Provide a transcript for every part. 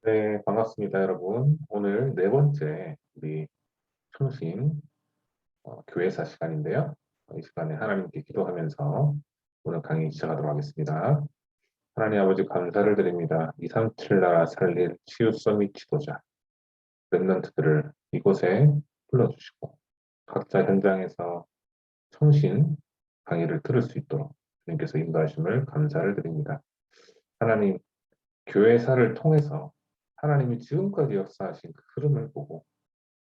네, 반갑습니다, 여러분. 오늘 네 번째 우리 충신 교회사 시간인데요. 이 시간에 하나님께 기도하면서 오늘 강의 시작하도록 하겠습니다. 하나님 아버지 감사를 드립니다. 237 나라 살릴 치유 서밋 지도자 랩런트들을 이곳에 불러주시고 각자 현장에서 청신 강의를 들을 수 있도록 주님께서 인도하심을 감사를 드립니다. 하나님, 교회사를 통해서 하나님이 지금까지 역사하신 그 흐름을 보고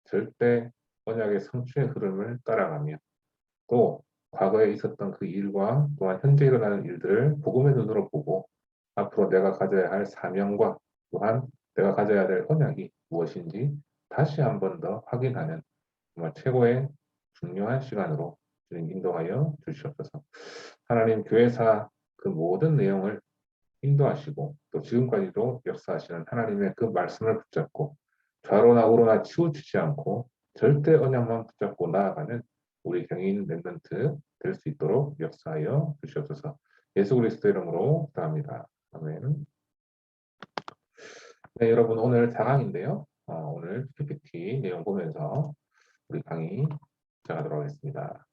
절대 언약의 성취의 흐름을 따라가며 또 과거에 있었던 그 일과 또한 현재 일어나는 일들을 복음의 눈으로 보고 앞으로 내가 가져야 할 사명과 또한 내가 가져야 될 언약이 무엇인지 다시 한 번 더 확인하는 정말 최고의 중요한 시간으로 주님 인도하여 주시옵소서. 하나님 교회사 그 모든 내용을 인도하시고 또 지금까지도 역사하시는 하나님의 그 말씀을 붙잡고 좌로나 우로나 치우치지 않고 절대 언약만 붙잡고 나아가는 우리 경인 랩런트 될 수 있도록 역사하여 주시옵소서. 예수 그리스도 이름으로 기도합니다. 아멘. 네, 여러분 오늘 4강인데요. 오늘 PPT 내용 보면서 우리 강의 시작하도록 하겠습니다.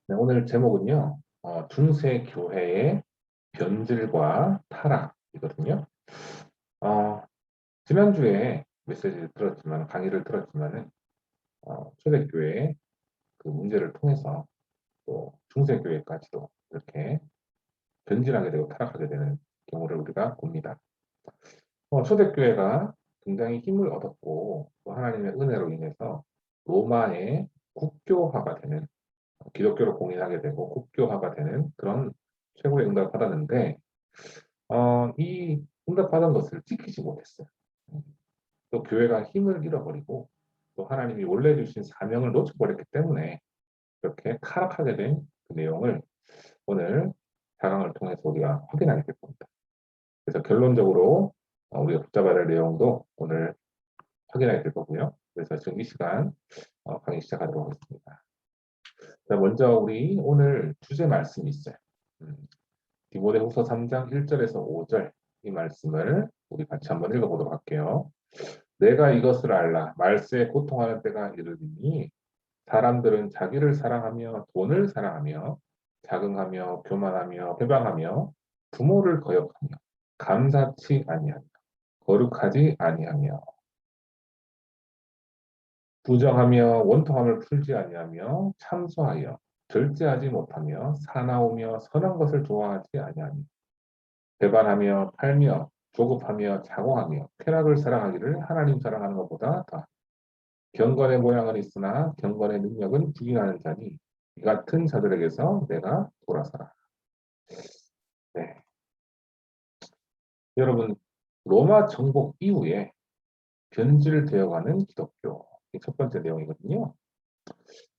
네, 오늘 제목은요. 중세 교회의 변질과 타락이거든요. 어, 지난주에 메시지를 들었지만, 강의를 들었지만은, 초대교회의 그 문제를 통해서 또 중세교회까지도 이렇게 변질하게 되고 타락하게 되는 경우를 우리가 봅니다. 초대교회가 굉장히 힘을 얻었고, 또 하나님의 은혜로 인해서 로마의 국교화가 되는, 기독교를 공인하게 되고 국교화가 되는 그런 최고의 응답을 받았는데, 이 응답받은 것을 지키지 못했어요. 또 교회가 힘을 잃어버리고 또 하나님이 원래 주신 사명을 놓쳐버렸기 때문에 이렇게 타락하게 된 그 내용을 오늘 4강을 통해서 우리가 확인하게 될 겁니다. 그래서 결론적으로 우리가 붙잡아야 할 내용도 오늘 확인하게 될 거고요. 그래서 지금 이 시간 강의 시작하도록 하겠습니다. 자, 먼저 우리 오늘 주제 말씀이 있어요. 음, 디모데후서 3장 1절에서 5절 이 말씀을 우리 같이 한번 읽어보도록 할게요. 내가 이것을 알라. 말세에 고통하는 때가 이르리니 사람들은 자기를 사랑하며 돈을 사랑하며 자긍하며 교만하며 회방하며 부모를 거역하며 감사치 아니하며 거룩하지 아니하며 부정하며 원통함을 풀지 아니하며 참소하여 절제하지 못하며 사나우며 선한 것을 좋아하지 아니하며 배반하며 팔며 조급하며 자고하며 쾌락을 사랑하기를 하나님 사랑하는 것보다 더 경건의 모양은 있으나 경건의 능력은 부인하는 자니 이 같은 자들에게서 내가 돌아서라. 네. 여러분, 로마 정복 이후에 변질되어가는 기독교. 이게 첫 번째 내용이거든요.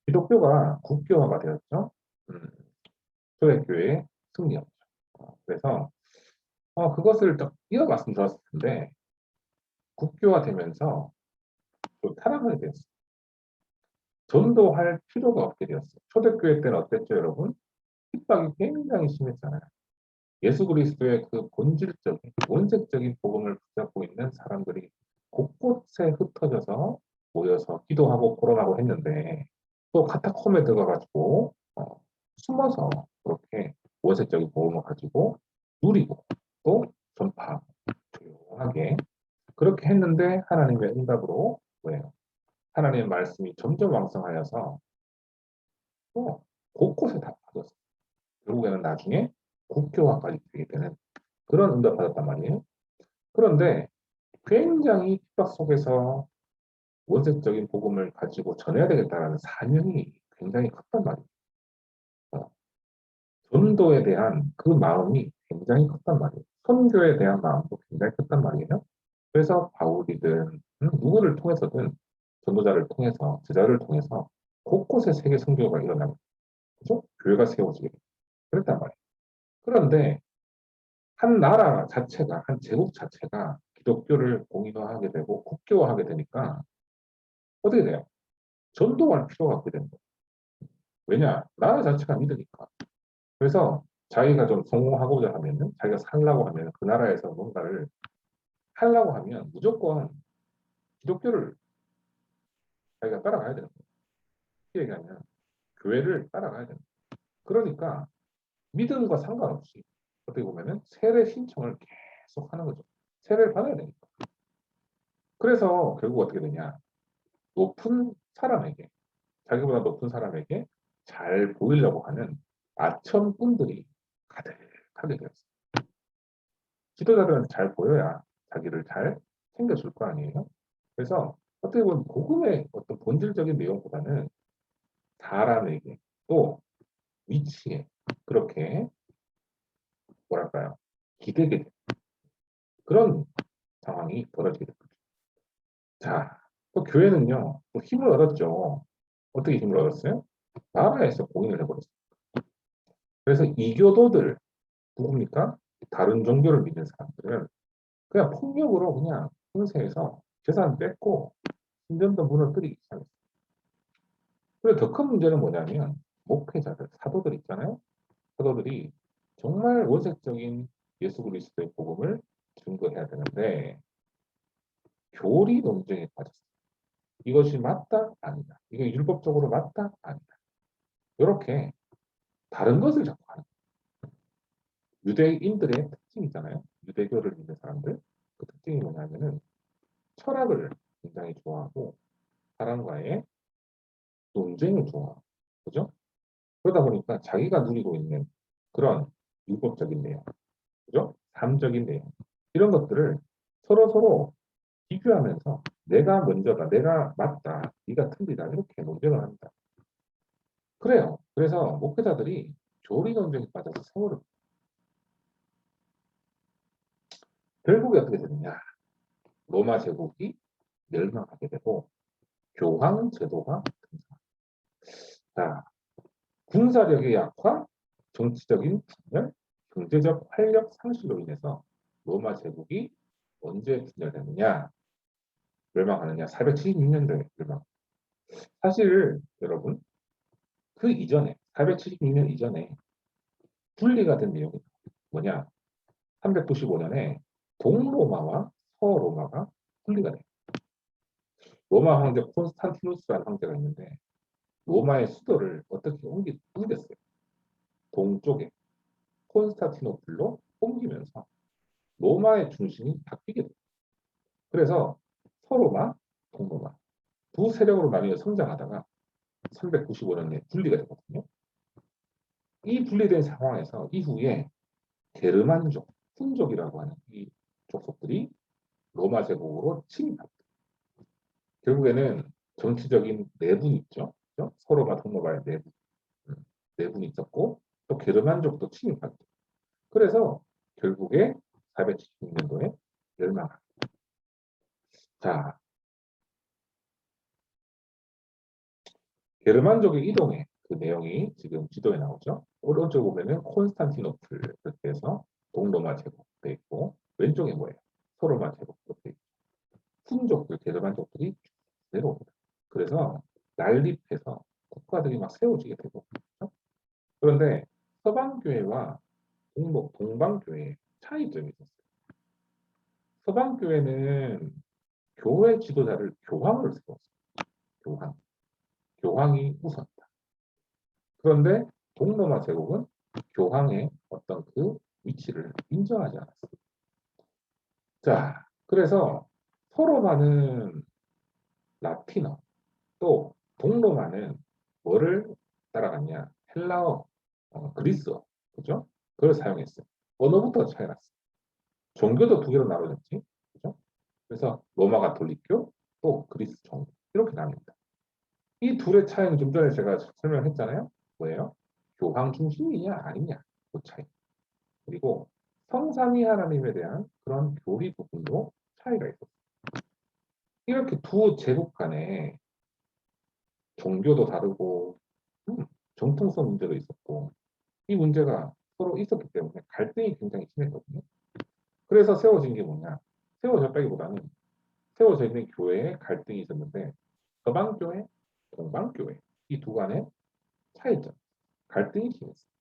기독교가 국교화가 되었죠. 음, 초대교회의 승리였죠. 그래서 그것을 딱 이어갔으면 좋았을 텐데 국교화되면서 또 타락하게 되었어요. 전도할 필요가 없게 되었어요. 초대교회 때는 어땠죠, 여러분? 핍박이 굉장히 심했잖아요. 예수 그리스도의 그 본질적인, 원색적인 복음을 붙잡고 있는 사람들이 곳곳에 흩어져서 모여서 기도하고 거론하고 했는데 또 카타콤에 들어가가지고 숨어서 그렇게 원색적인 복음을 가지고 누리고 또 전파하고 조용하게 그렇게 했는데 하나님의 응답으로 뭐예요? 하나님의 말씀이 점점 왕성하여서 또 곳곳에 다 퍼졌어요. 결국에는 나중에 국교화까지 되게 되는 그런 응답 받았단 말이에요. 그런데 굉장히 핍박 속에서 원색적인 복음을 가지고 전해야 되겠다는 사명이 굉장히 컸단 말이에요. 어, 전도에 대한 그 마음이 굉장히 컸단 말이에요. 선교에 대한 마음도 굉장히 컸단 말이에요. 그래서 바울이든 누구를 통해서든 전도자를 통해서, 제자를 통해서 곳곳에 세계 선교가 일어나고, 그죠? 교회가 세워지게 됐 그랬단 말이에요. 그런데 한 나라 자체가, 한 제국 자체가 기독교를 공인화하게 되고 국교화하게 되니까 어떻게 돼요? 전도할 필요가 없게 되는 거예요. 왜냐? 나라 자체가 믿으니까. 그래서 자기가 좀 성공하고자 하면은, 자기가 살라고 하면, 그 나라에서 뭔가를 하려고 하면 무조건 기독교를 자기가 따라가야 되는 거예요. 쉽게 얘기하면 교회를 따라가야 되는 거예요. 그러니까 믿음과 상관없이 어떻게 보면은 세례 신청을 계속 하는 거죠. 세례를 받아야 되니까. 그래서 결국 어떻게 되냐? 높은 사람에게, 자기보다 높은 사람에게 잘 보이려고 하는 아첨꾼들이 가득하게 되었어요. 지도자들은 잘 보여야 자기를 잘 챙겨줄 거 아니에요? 그래서 어떻게 보면 복음의 어떤 본질적인 내용보다는 사람에게 또 위치에 그렇게 뭐랄까요? 기대게 되는 그런 상황이 벌어지게 됩니다. 자, 또 교회는요, 또 힘을 얻었죠. 어떻게 힘을 얻었어요? 나라에서 공인을 해버렸어요. 그래서 이교도들, 누굽니까? 다른 종교를 믿는 사람들은 그냥 폭력으로 그냥 행세해서 재산 뺏고 신전도 무너뜨리기 시작했어요. 그리고 더 큰 문제는 뭐냐면 목회자들, 사도들 있잖아요. 사도들이 정말 원색적인 예수 그리스도의 복음을 증거해야 되는데 교리 논쟁에 빠졌어요. 이것이 맞다? 아니다. 이게 율법적으로 맞다? 아니다. 이렇게 다른 것을 자꾸 하는 거예요. 유대인들의 특징이잖아요. 유대교를 믿는 사람들. 그 특징이 뭐냐면은 철학을 굉장히 좋아하고 사람과의 논쟁을 좋아하고 그죠? 그러다 보니까 자기가 누리고 있는 그런 율법적인 내용, 그죠? 삶적인 내용 이런 것들을 서로 비교하면서 내가 먼저다, 내가 맞다, 네가 틀리다 이렇게 논쟁을 합니다. 그래요. 그래서 목회자들이 교리 논쟁에 빠져서 세월을 결국에 어떻게 되느냐? 로마 제국이 멸망하게 되고 교황 제도가 등장. 자, 군사력의 약화, 정치적인 분열, 경제적 활력 상실로 인해서 로마 제국이 언제 분열되느냐? 멸망하느냐? 476년도에 멸망. 사실 여러분 그 이전에 476년 이전에 분리가 된 내용이 뭐냐? 395년에 동로마와 서로마가 분리가 돼요. 로마 황제 콘스탄티누스라는 황제가 있는데 로마의 수도를 어떻게 옮겼어요? 동쪽에 콘스탄티노플로 옮기면서 로마의 중심이 바뀌게 돼요. 그래서 서로마, 동로마 두 세력으로 나뉘어 성장하다가 395년에 분리가 되거든요. 이 분리된 상황에서 이후에 게르만족, 훈족이라고 하는 이 족속들이 로마 제국으로 침입합니다. 결국에는 정치적인 내분이 있죠. 그렇죠? 서로가 동로마의 내분, 음, 내분이 있었고 또 게르만족도 침입합니다. 그래서 결국에 476년도에 멸망합니다. 자, 게르만족의 이동의 그 내용이 지금 지도에 나오죠. 오른쪽 보면은 콘스탄티노플 이렇게 해서 동로마 제국돼 있고 왼쪽에 뭐예요? 서로마 제국도 돼 있고 훈족들, 게르만족들이 내려옵니다. 그래서 난립해서 국가들이 막 세워지게 되고 그렇죠? 그런데 서방교회와 동방교회의 차이점이 있었어요. 서방교회는 교회 지도자를 교황을 세웠어요. 교황. 교황이 우선이다. 그런데 동로마 제국은 교황의 어떤 그 위치를 인정하지 않았어요. 자, 그래서 서로마는 라틴어, 또 동로마는 뭐를 따라갔냐? 헬라어, 그리스어, 그죠? 그걸 사용했어요. 언어부터 차이 났어요. 종교도 두 개로 나눠졌지, 그죠? 그래서 로마 가톨릭교, 또 그리스 종교 이렇게 나뉩니다. 이 둘의 차이는 좀 전에 제가 설명했잖아요. 뭐예요? 교황 중심이냐 아니냐 그 차이. 그리고 성삼위 하나님에 대한 그런 교리 부분도 차이가 있었어요. 이렇게 두 제국 간에 종교도 다르고 정통성 문제도 있었고 이 문제가 서로 있었기 때문에 갈등이 굉장히 심했거든요. 그래서 세워진 게 뭐냐? 세워졌다기보다는 세워져 있는 교회에 갈등이 있었는데 서방교회, 동방교회 이 두 간의 차이점, 갈등이 심했어요.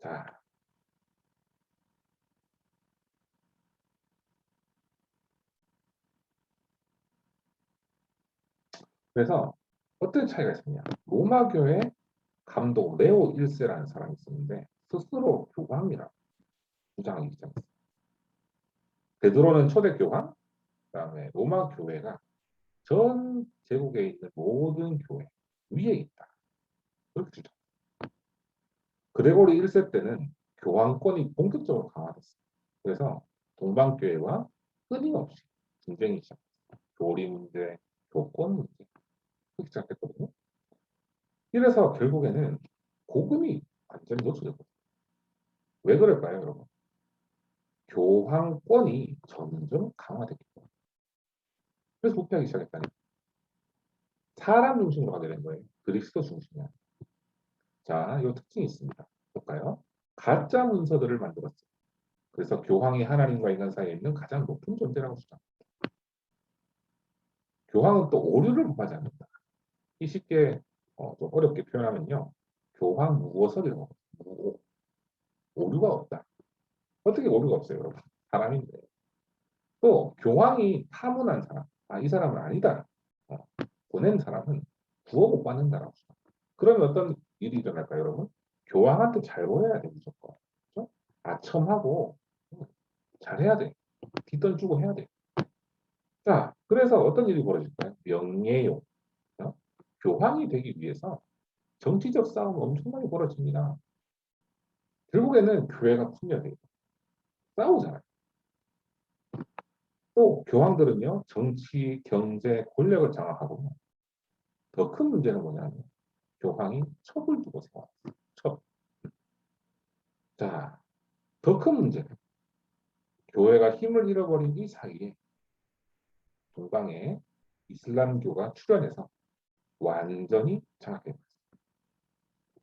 자, 그래서 어떤 차이가 있었냐? 로마 교회 감독 레오 1세라는 사람이 있었는데 스스로 교황이라고 주장하기 시작했어요. 베드로는 초대 교황, 그다음에 로마 교회가 전 제국에 있는 모든 교회 위에 있다. 그렇게 주장. 그레고리 1세 때는 교황권이 본격적으로 강화됐어요. 그래서 동방교회와 끊임없이 분쟁이 시작했어요. 교리 문제, 교권 문제 그렇게 시작했거든요. 이래서 결국에는 복음이 완전히 노출됐거든요. 왜 그럴까요, 여러분? 교황권이 점점 강화됐기 때문에. 그래서 부패하기 시작했다니. 사람 중심으로 가게 된 거예요. 그리스도 중심이 아니라. 자, 이 특징이 있습니다. 볼까요? 가짜 문서들을 만들었어요. 그래서 교황이 하나님과 인간 사이에 있는 가장 높은 존재라고 주장합니다. 교황은 또 오류를 범하지 않는다. 이 쉽게 좀 어렵게 표현하면요. 교황 무오설이라고 합니다. 오류가 없다. 어떻게 오류가 없어요, 여러분? 사람인데. 또 교황이 파문한 사람, 이 사람은 아니다. 어, 보낸 사람은 구워 못 받는다라고 생각합니다. 그러면 어떤 일이 일어날까요, 여러분? 교황한테 잘 보여야 돼, 무조건. 그렇죠? 아첨하고 잘해야 돼. 뒷돈 주고 해야 돼. 자, 그래서 어떤 일이 벌어질까요? 명예욕. 교황이 되기 위해서 정치적 싸움이 엄청나게 벌어집니다. 결국에는 교회가 분열해요. 싸우잖아요. 또 교황들은요, 정치, 경제, 권력을 장악하고 더 큰 문제는 뭐냐면 교황이 첩을 두고 생활했어요. 첩. 자, 더 큰 문제는 교회가 힘을 잃어버린 이 사이에 동방에 이슬람교가 출현해서 완전히 장악해버렸어요.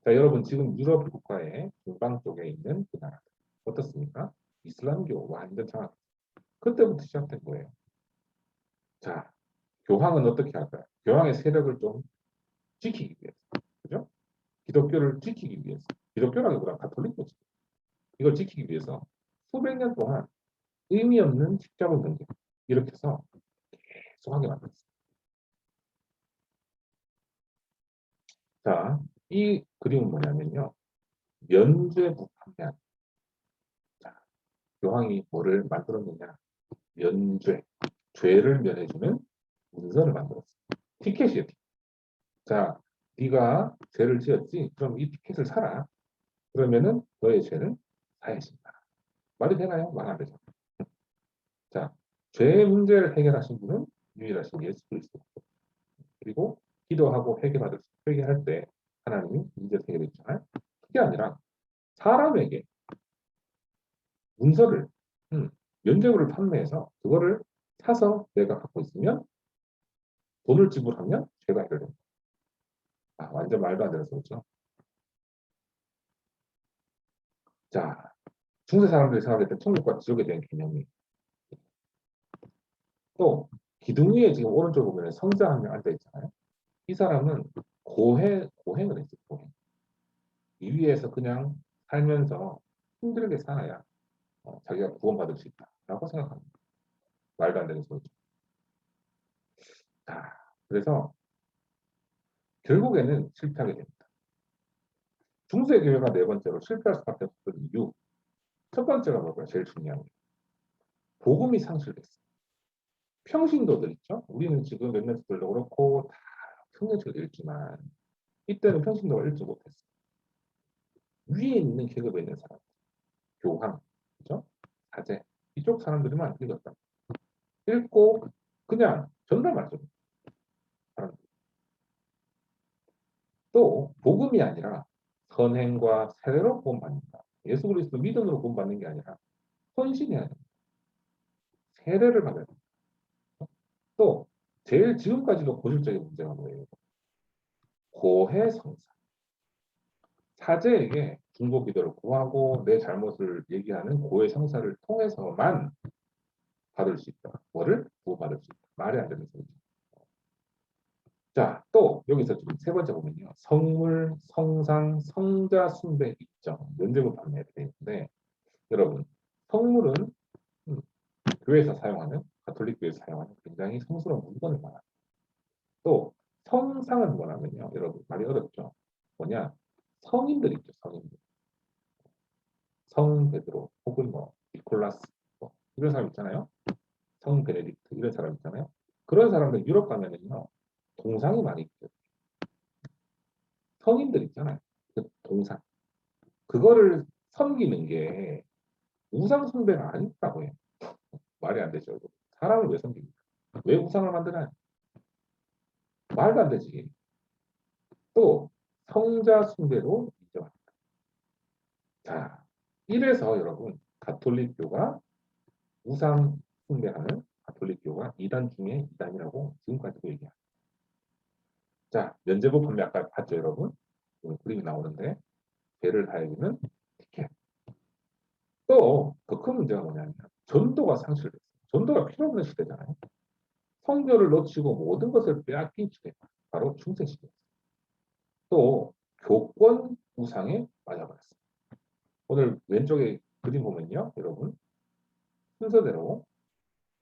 자, 여러분 지금 유럽 국가의 동방 쪽에 있는 그 나라들 어떻습니까? 이슬람교 완전 장악. 그때부터 시작된 거예요. 자, 교황은 어떻게 할까요? 교황의 세력을 좀 지키기 위해서, 그죠? 기독교를 지키기 위해서, 기독교라기보다 가톨릭교지. 이걸 지키기 위해서 수백 년 동안 의미 없는 십자군 전쟁 이렇게 해서 계속하게 만들었어요. 자, 이 그림은 뭐냐면요. 면죄부 판매한. 자, 교황이 뭐를 만들었느냐? 면죄, 죄를 면해주는 문서를 만들었어요. 티켓이에요. 티켓. 자, 네가 죄를 지었지? 그럼 이 티켓을 사라. 그러면은 너의 죄는 사해진다. 말이 되나요? 말 안 되죠. 자, 죄의 문제를 해결하신 분은 유일하신 예수 그리스도. 그리고 기도하고 회개할 때 하나님이 문제 해결해 주잖아요. 그게 아니라 사람에게 문서를 면죄부를 판매해서 그거를 사서 내가 갖고 있으면 돈을 지불하면 죄가 해결됩니다. 완전 말도 안 되는 소리죠. 자, 중세 사람들이 생각했던 천국과 지옥에 대한 개념이 또 기둥 위에 지금 오른쪽 보면 성자 한 명 앉아 있잖아요. 이 사람은 고행을 했어요. 고행. 이 위에서 그냥 살면서 힘들게 살아야 자기가 구원받을 수 있다라고 생각합니다. 말도 안 되는 소리죠. 자, 그래서 결국에는 실패하게 됩니다. 중세 교회가 네 번째로 실패할 수밖에 없던 이유. 첫 번째가 뭘까요? 제일 중요한 게 복음이 상실됐어요. 평신도들 있죠? 우리는 지금 몇몇들도 그렇고 다 성경책을 읽지만 이때는 평신도가 읽지 못했어요. 위에 있는 계급에 있는 사람, 교황, 그죠? 사제 이쪽 사람들만 읽었다. 읽고 그냥 전달만 좀. 또 복음이 아니라 선행과 세례로 구원받는다. 예수 그리스도 믿음으로 구원받는 게 아니라 헌신해야 됩니다. 세례를 받아야 됩니다. 또 제일 지금까지도 고질적인 문제가 뭐예요? 고해성사. 사제에게 중보기도를 구하고 내 잘못을 얘기하는 고해성사를 통해서만 받을 수 있다. 뭐를? 구원받을 수 있다. 말이 안 되는 소리죠. 자, 또 여기서 지금 세 번째 보면요. 성물, 성상, 성자, 숭배, 입정, 면제부 판매가 되어 있는데 여러분, 성물은 음, 교회에서 사용하는, 가톨릭 교회에서 사용하는 굉장히 성스러운 물건을 말합니다. 또 성상은 뭐냐면요. 여러분, 말이 어렵죠. 뭐냐? 성인들 있죠. 성인들. 성 베드로 혹은 뭐 니콜라스 뭐 이런 사람 있잖아요. 성 베네딕트 이런 사람 있잖아요. 그런 사람들 유럽 가면은요. 동상이 많이 있죠. 성인들 있잖아요. 그 동상. 그거를 섬기는 게 우상 숭배가 아니라고 해요. 말이 안 되죠. 사람을 왜 섬깁니까? 왜 우상을 만드나요? 말도 안 되지. 또 성자 숭배로 인정합니다. 자, 이래서 여러분 가톨릭교가 우상 숭배하는 가톨릭교가 이단 중에 이단이라고 지금까지도 얘기합니다. 자, 면제부 판매 아까 봤죠, 여러분? 오늘 그림이 나오는데 배를 달리는 티켓. 또 더 큰 문제가 뭐냐면 전도가 상실됐어요. 전도가 필요 없는 시대잖아요. 성교를 놓치고 모든 것을 빼앗긴 시대. 바로 중세 시대. 또 교권 우상에 빠져버렸어요. 오늘 왼쪽에 그림 보면요, 여러분 순서대로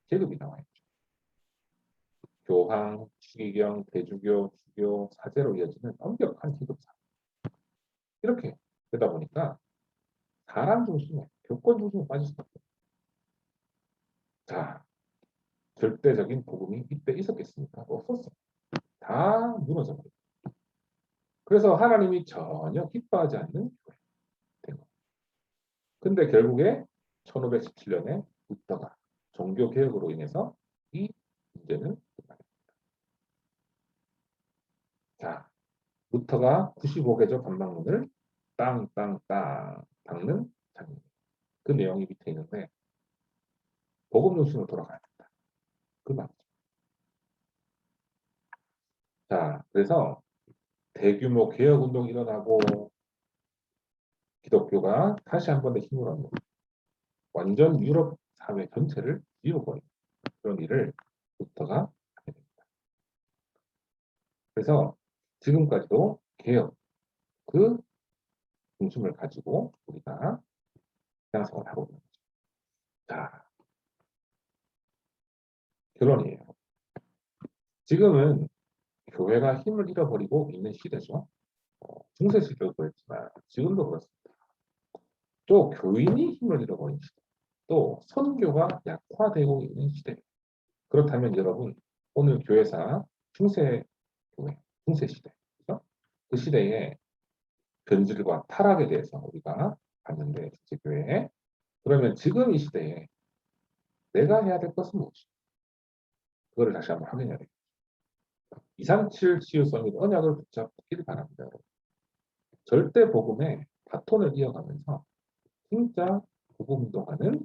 계급이 나와 있죠. 교황, 추기경, 대주교, 주교, 사제로 이어지는 엄격한 계급사. 이렇게 되다 보니까 사람 중심에, 교권 중심에 빠질 수밖에 없어요. 자, 절대적인 복음이 이때 있었겠습니까? 없었어요. 다 무너져 버려요. 그래서 하나님이 전혀 기뻐하지 않는 교회 된 거예요. 근데 결국에 1517년에 루터가 종교 개혁으로 인해서 이 문제는 끝나게 됩니다. 자, 루터가 95개조 반박문을 땅땅땅 닦는 장면. 그 내용이 밑에 있는데 복음 중심으로 돌아가야 된다. 그 말이죠. 자, 그래서 대규모 개혁 운동이 일어나고 기독교가 다시 한 번 더 힘을 얻는 완전 유럽 사회 전체를 뒤집어버리는 그런 일을 루터가 하게 됩니다. 그래서 지금까지도 개혁 그 중심을 가지고 우리가 신앙생활을 하고 있는 거죠. 자, 결론이에요. 지금은 교회가 힘을 잃어버리고 있는 시대죠. 중세 시대도 그랬지만 지금도 그렇습니다. 또 교인이 힘을 잃어버린 시대, 또 선교가 약화되고 있는 시대. 그렇다면 여러분 오늘 교회사 중세 교회, 중세 시대, 그렇죠? 그 시대의 변질과 타락에 대해서 우리가 봤는데 중세 교회에 그러면 지금 이 시대에 내가 해야 될 것은 무엇인가? 그거를 다시 한번 확인해야 되겠죠. 237 치유성의 언약을 붙잡기를 바랍니다. 여러분. 절대 복음의 바톤을 이어가면서 진짜 복음 운동하는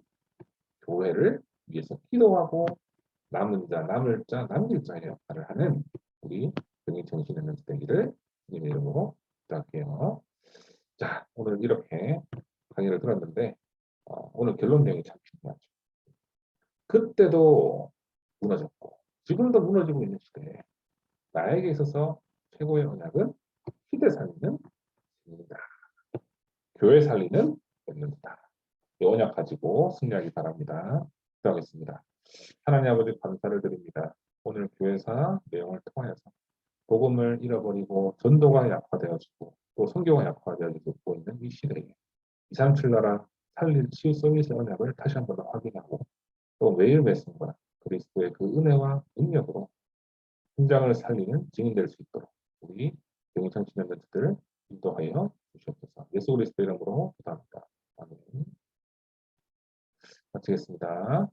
교회를 위해서 기도하고 남은 자, 남을 자, 남길 자의 역할을 하는 우리 등이 정신 있는 되기를 주님의 이름으로 부탁해요. 자, 오늘 이렇게 강의를 들었는데 오늘 결론 내용이 참 중요하죠. 그때도 무너졌고 지금도 무너지고 있는 시대에 나에게 있어서 최고의 언약은 시대 살리는 입니다. 교회 살리는 랩런트다. 이 언약 가지고 승리하기 바랍니다. 기도하겠습니다. 하나님 아버지 감사를 드립니다. 오늘 교회사 내용을 통하여서 복음을 잃어버리고 전도가 약화되어지고 또 선교가 약화되어지고 있는 이 시대에 237 나라 살릴 치유 서비스 언약을 다시 한번 더 확인하고 또 매일 말씀과 그리스도의 그 은혜와 능력으로 현장을 살리는 증인될 수 있도록 우리 영상 진행자들 인도하여 주시옵소서. 예수 그리스도 이름으로 기도합니다. 아멘. 마치겠습니다.